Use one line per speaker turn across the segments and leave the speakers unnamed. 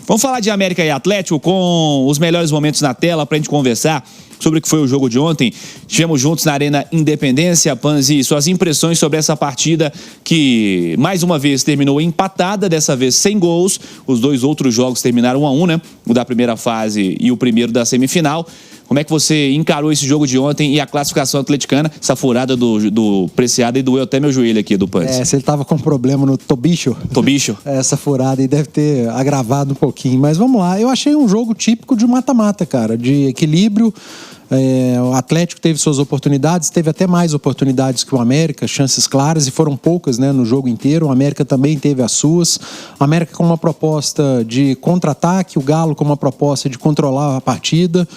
Vamos falar de América e Atlético com os melhores momentos na tela para a gente conversar sobre o que foi o jogo de ontem. Estivemos juntos na Arena Independência. Panzi, suas impressões sobre essa partida que, mais uma vez, terminou empatada, dessa vez sem gols. Os dois outros jogos terminaram 1-1, né? O da primeira fase e o primeiro da semifinal. Como é que você encarou esse jogo de ontem e a classificação atleticana? Essa furada do Preciado e doeu até meu joelho aqui do Panzi.
Se ele tava com problema no tobicho. Essa furada aí deve ter agravado um pouquinho. Mas vamos lá, eu achei um jogo típico de mata-mata, cara, de equilíbrio. O Atlético teve suas oportunidades, teve até mais oportunidades que o América, chances claras, e foram poucas, né, no jogo inteiro. O América também teve as suas. O América com uma proposta de contra-ataque, o Galo com uma proposta de controlar a partida.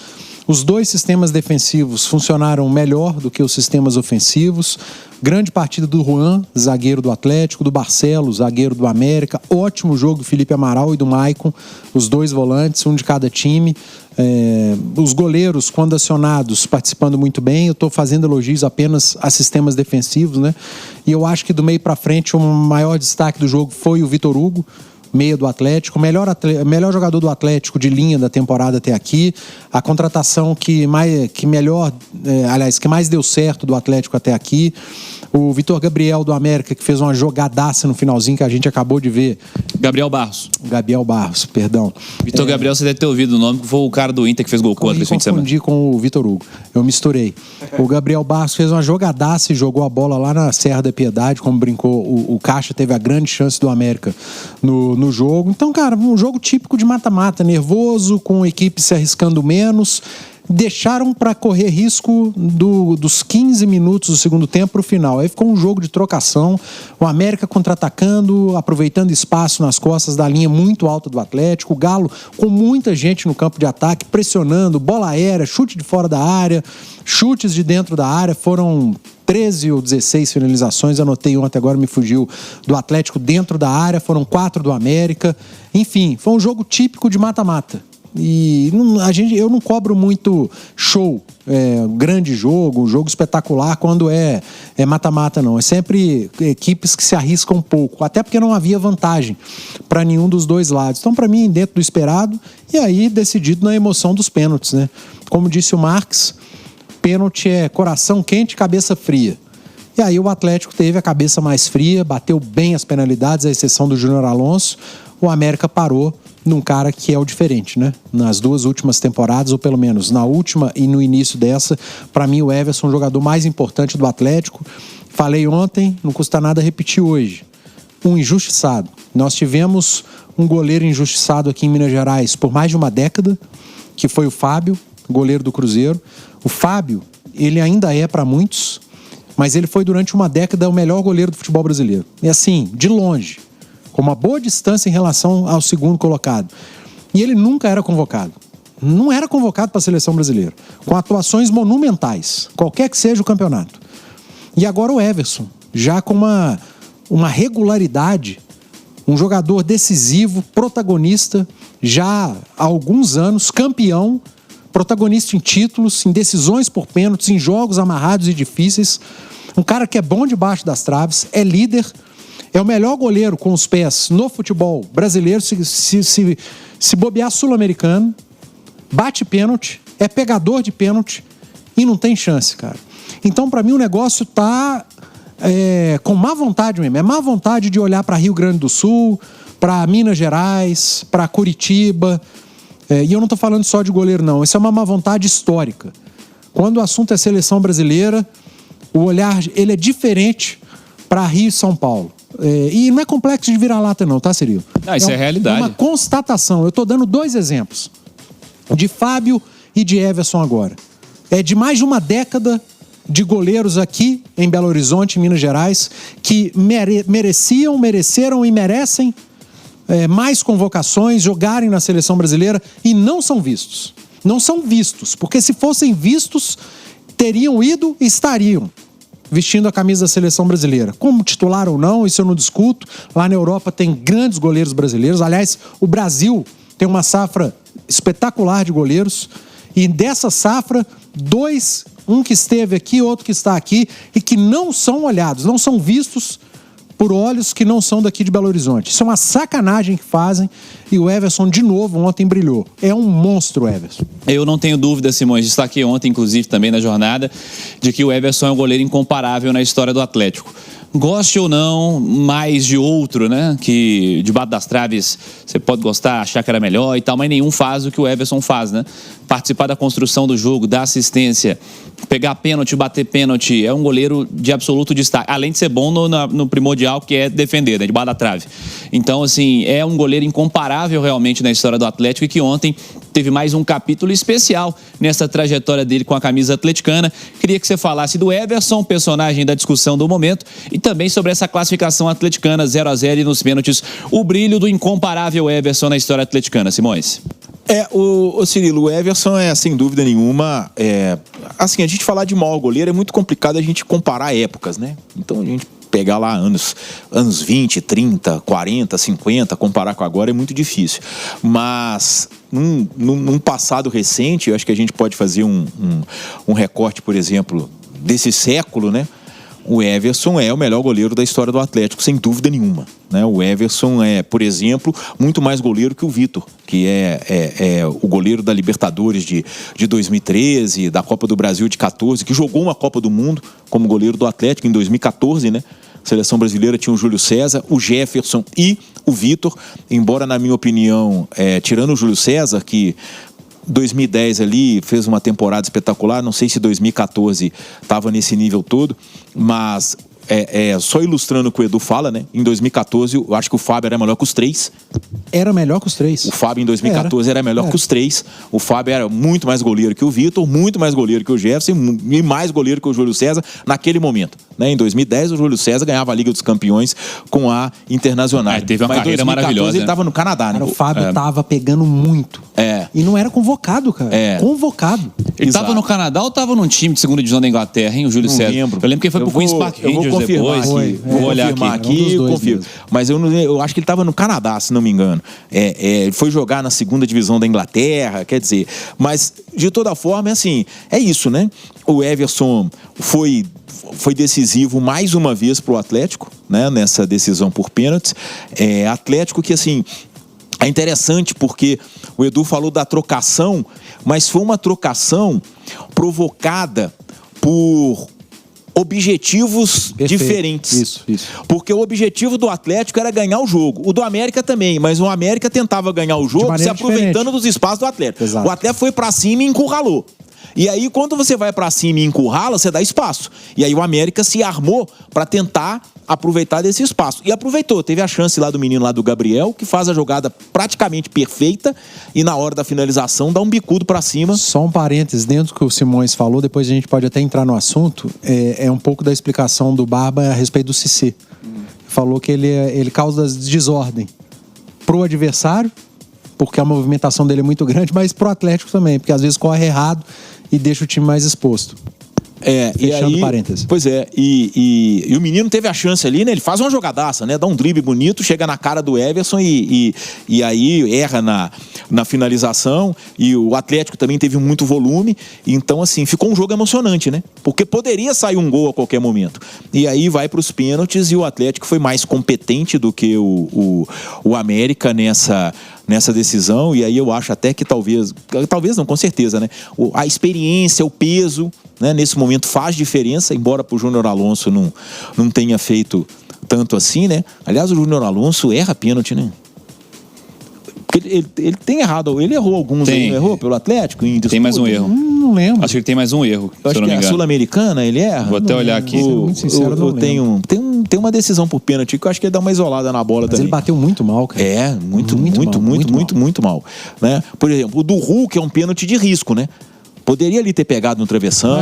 Os dois sistemas defensivos funcionaram melhor do que os sistemas ofensivos. Grande partida do Juan, zagueiro do Atlético, do Barcelos, zagueiro do América. Ótimo jogo do Felipe Amaral e do Maicon, os dois volantes, um de cada time. Os goleiros, quando acionados, participando muito bem. Eu estou fazendo elogios apenas a sistemas defensivos, né? E eu acho que do meio para frente o maior destaque do jogo foi o Vitor Hugo, meia do Atlético, melhor jogador do Atlético de linha da temporada até aqui. A contratação que mais deu certo do Atlético até aqui. O Vitor Gabriel do América, que fez uma jogadaça no finalzinho que a gente acabou de ver.
Gabriel Barros,
perdão.
Vitor Gabriel, você deve ter ouvido o nome, que foi o cara do Inter que fez gol contra esse fim de semana.
Eu confundi com o Vitor Hugo, eu misturei. O Gabriel Barros fez uma jogadaça e jogou a bola lá na Serra da Piedade, como brincou. O Caixa teve a grande chance do América no jogo. Então, cara, um jogo típico de mata-mata, nervoso, com a equipe se arriscando menos. Deixaram para correr risco dos 15 minutos do segundo tempo para o final. Aí ficou um jogo de trocação, o América contra-atacando, aproveitando espaço nas costas da linha muito alta do Atlético, o Galo com muita gente no campo de ataque, pressionando, bola aérea, chute de fora da área, chutes de dentro da área. Foram 13 ou 16 finalizações, anotei ontem, agora me fugiu, do Atlético dentro da área, foram 4 do América. Enfim, foi um jogo típico de mata-mata. E eu não cobro muito show, grande jogo espetacular quando é mata-mata, não. É sempre equipes que se arriscam um pouco, até porque não havia vantagem para nenhum dos dois lados. Então, para mim, dentro do esperado, e aí decidido na emoção dos pênaltis, né? Como disse o Marques, pênalti é coração quente, cabeça fria. E aí o Atlético teve a cabeça mais fria, bateu bem as penalidades, à exceção do Júnior Alonso. O América parou num cara que é o diferente, né? Nas duas últimas temporadas, ou pelo menos na última e no início dessa, para mim o Everson é o jogador mais importante do Atlético. Falei ontem, não custa nada repetir hoje. Um injustiçado. Nós tivemos um goleiro injustiçado aqui em Minas Gerais por mais de uma década, que foi o Fábio, goleiro do Cruzeiro. O Fábio, ele ainda é para muitos, mas ele foi durante uma década o melhor goleiro do futebol brasileiro. E assim, de longe, com uma boa distância em relação ao segundo colocado. E ele nunca era convocado. Não era convocado para a seleção brasileira. Com atuações monumentais, qualquer que seja o campeonato. E agora o Everson, já com uma regularidade, um jogador decisivo, protagonista, já há alguns anos, campeão, protagonista em títulos, em decisões por pênaltis, em jogos amarrados e difíceis. Um cara que é bom debaixo das traves, é líder. É o melhor goleiro com os pés no futebol brasileiro, se bobear sul-americano, bate pênalti, é pegador de pênalti e não tem chance, cara. Então, para mim, o negócio tá com má vontade mesmo. É má vontade de olhar para Rio Grande do Sul, para Minas Gerais, para Curitiba. E eu não tô falando só de goleiro, não. Isso é uma má vontade histórica. Quando o assunto é seleção brasileira, o olhar ele é diferente para Rio e São Paulo. E não é complexo de vira-lata não, tá, Cirilo?
Isso é realidade.
É uma constatação. Eu estou dando 2 exemplos. De Fábio e de Everson agora. É de mais de uma década de goleiros aqui em Belo Horizonte, em Minas Gerais, que mereceram e merecem mais convocações, jogarem na seleção brasileira e não são vistos. Não são vistos, porque se fossem vistos, teriam ido e estariam vestindo a camisa da seleção brasileira. Como titular ou não, isso eu não discuto. Lá na Europa tem grandes goleiros brasileiros. Aliás, o Brasil tem uma safra espetacular de goleiros. E dessa safra, 2, um que esteve aqui, outro que está aqui, e que não são olhados, não são vistos por olhos que não são daqui de Belo Horizonte. Isso é uma sacanagem que fazem e o Everson, de novo, ontem brilhou. É um monstro, Everson.
Eu não tenho dúvida, Simões, destaquei ontem, inclusive, também na jornada, de que o Everson é um goleiro incomparável na história do Atlético. Goste ou não, mais de outro, né? Que debaixo das traves você pode gostar, achar que era melhor e tal, mas nenhum faz o que o Everson faz, né? Participar da construção do jogo, dar assistência, pegar pênalti, bater pênalti, é um goleiro de absoluto destaque. Além de ser bom no primordial, que é defender, né? Debaixo da trave. Então, assim, é um goleiro incomparável realmente na história do Atlético e que ontem teve mais um capítulo especial nessa trajetória dele com a camisa atleticana. Queria que você falasse do Everson, personagem da discussão do momento, e também sobre essa classificação atleticana 0-0 e nos pênaltis, o brilho do incomparável Everson na história atleticana. Simões.
O Cirilo, o Everson é, sem dúvida nenhuma, assim, a gente falar de maior goleiro é muito complicado a gente comparar épocas, né? Então a gente pegar lá anos 20, 30, 40, 50, comparar com agora é muito difícil. Mas num passado recente, eu acho que a gente pode fazer um recorte, por exemplo, desse século, né? O Everson é o melhor goleiro da história do Atlético, sem dúvida nenhuma, né? O Everson é, por exemplo, muito mais goleiro que o Vitor, que é o goleiro da Libertadores de 2013, da Copa do Brasil de 14, que jogou uma Copa do Mundo como goleiro do Atlético em 2014, né? A seleção brasileira tinha o Júlio César, o Jefferson e o Vitor, embora, na minha opinião, tirando o Júlio César, que 2010 ali fez uma temporada espetacular, não sei se 2014 estava nesse nível todo, mas só ilustrando o que o Edu fala, né? Em 2014, eu acho que o Fábio era melhor que os três.
Era melhor que os três.
O Fábio em 2014 era melhor que os três. O Fábio era muito mais goleiro que o Vitor, muito mais goleiro que o Jefferson e mais goleiro que o Júlio César naquele momento, né? Em 2010, o Júlio César ganhava a Liga dos Campeões com a Internacional.
Teve uma carreira maravilhosa.
Ele estava no Canadá, né?
Cara, o Fábio estava pegando muito. E não era convocado, cara. Convocado.
Ele estava no Canadá ou estava num time de segunda divisão da Inglaterra, hein, o Júlio César?
Lembro.
Eu lembro que ele foi pro Queen's Park Rangers depois.
Vou olhar aqui, confirmo. Mas eu acho que ele estava no Canadá, se não me engano. Ele foi jogar na segunda divisão da Inglaterra, quer dizer. Mas, de toda forma, assim, é isso, né? O Everson foi decisivo mais uma vez para o Atlético, né? Nessa decisão por pênaltis. Atlético que, assim, é interessante porque o Edu falou da trocação, mas foi uma trocação provocada por objetivos diferentes.
Isso.
Porque o objetivo do Atlético era ganhar o jogo. O do América também, mas o América tentava ganhar o jogo se aproveitando dos espaços do Atlético.
Exato.
O Atlético foi pra cima e encurralou. E aí, quando você vai pra cima e encurrala, você dá espaço. E aí o América se armou pra tentar aproveitar desse espaço. E aproveitou. Teve a chance lá do menino lá do Gabriel, que faz a jogada praticamente perfeita e na hora da finalização dá um bicudo pra cima.
Só um parênteses, dentro do que o Simões falou, depois a gente pode até entrar no assunto, é um pouco da explicação do Barba a respeito do Cissé. Falou que ele causa desordem pro adversário, porque a movimentação dele é muito grande, mas pro Atlético também, porque às vezes corre errado e deixa o time mais exposto.
Fechando
parênteses.
Pois é, e o menino teve a chance ali, né? Ele faz uma jogadaça, né? Dá um drible bonito, chega na cara do Everson e aí erra na finalização. E o Atlético também teve muito volume. Então, assim, ficou um jogo emocionante, né? Porque poderia sair um gol a qualquer momento. E aí vai para os pênaltis e o Atlético foi mais competente do que o América nessa decisão. E aí eu acho até que talvez não, com certeza, né? A experiência, o peso, né, nesse momento faz diferença, embora pro Júnior Alonso não tenha feito tanto assim, né? Aliás, o Júnior Alonso erra pênalti, né? Porque ele tem errado, ele errou alguns, ele não errou pelo Atlético?
Tem mais um erro.
Não lembro.
Acho que ele tem mais um erro,
eu acho que a Sul-Americana ele erra.
Vou até olhar aqui.
Muito sincero, não lembro.
Tem uma decisão por pênalti que eu acho que ele dá uma isolada na bola. Mas também.
Ele bateu muito mal, cara.
Muito mal, né? Por exemplo, o do Hulk é um pênalti de risco, né? Poderia ali ter pegado no travessão.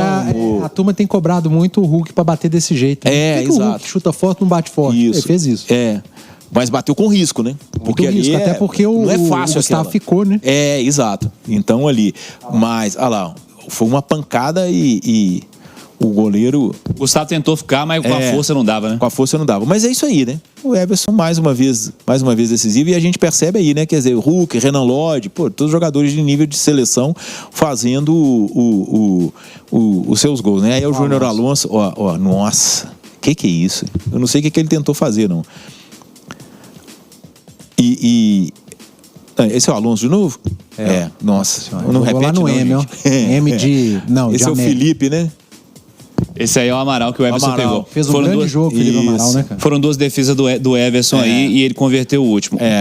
A turma tem cobrado muito o Hulk pra bater desse jeito. Né? Por que o Hulk chuta forte, não bate forte? Ele fez isso.
Mas bateu com risco, né?
Porque ali
até
porque
não é fácil
o Gustavo ficou, né?
Exato. Então ali, mas, olha lá, foi uma pancada e o goleiro...
O Gustavo tentou ficar, mas com a força não dava, né?
Com a força não dava. Mas é isso aí, né? O Everson mais uma vez decisivo e a gente percebe aí, né? Quer dizer, o Hulk, Renan Lodge, todos os jogadores de nível de seleção fazendo os seus gols, né? Aí o Júnior Alonso, nossa... Que é isso? Eu não sei o que ele tentou fazer, não. Esse é o Alonso de novo? Nossa. Não repete,
lá no
não,
M, ó. M de... Não,
esse
de
é o Felipe, né?
Esse aí é o Amaral que o Everson pegou.
Fez um grande jogo, Felipe Amaral, né, cara?
Foram duas defesas do Everson aí e ele converteu o último.